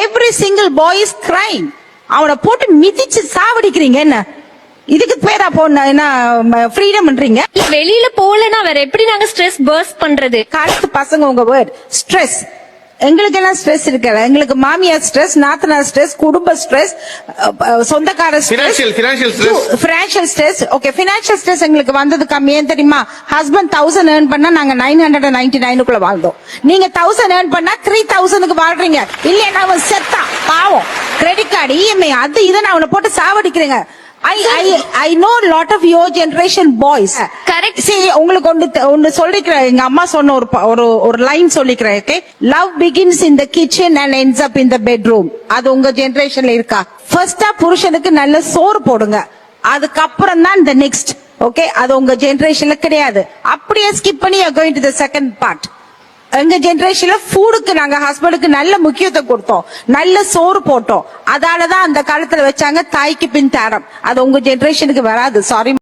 every single boy is crying. அவனை போட்டு மிதிச்சு சாவடிக்கிறீங்க. என்ன இதுக்கு பேரா போன என்ன ஃப்ரீடம்ன்றீங்க? வெளியில போலனா வேற எப்படி நாங்க ஸ்ட்ரெஸ் பர்ஸ்ட் பண்றது? காலத்து பசங்க உங்க வேர்ட் ஸ்ட்ரெஸ். எங்களுக்கு எல்லாம் ஸ்ட்ரெஸ் இருக்கல. எங்களுக்கு மாமியார் ஸ்ட்ரெஸ், நாத்தனார் ஸ்ட்ரெஸ், குடும்ப ஸ்ட்ரெஸ், சொந்தக்கார stress, financial stress. Okay, financial stress எங்களுக்கு வந்தது கம்மி. ஏன் தெரியுமா? ஹஸ்பண்ட் 1000 earn பண்ணா நாங்க 999 வாழ்ந்தோம். நீங்க 1000 earn பண்ணா 3000 வாழ்றீங்க. இல்லையா அவன் செத்தான் பாவம். கிரெடிட் கார்டு, இஎம்ஐ, அது இதை நான் அவனை போட்டு சாவடிக்கிறேங்க. I know a lot of your generation boys. Correct. See, உங்களுக்கு ஒன்னு சொல்லிக்கிறேன். எங்க அம்மா சொன்ன ஒரு லைன் சொல்லிக்கிறேன். Okay, love begins in the kitchen and ends up in the bedroom. அது உங்க ஜெனரேஷன்ல இருக்கா? ஃபர்ஸ்டா புருஷனுக்கு நல்ல சோறு போடுங்க, அதுக்கப்புறம் தான் the next. ஓகே, அது உங்க ஜெனரேஷன்ல கிடையாது. அப்படியே ஸ்கிப் பண்ணி you're going to the second part. எங்க ஜெனரேஷன்ல ஃபுட்டுக்கு நாங்க ஹஸ்பண்டுக்கு நல்ல முக்கியத்துவம் கொடுத்தோம், நல்ல சோறு போட்டோம். அதாலதான் அந்த காலத்துல வச்சாங்க தாய்க்கு பின் தாரம். அது உங்க ஜெனரேஷனுக்கு வராது. சாரி.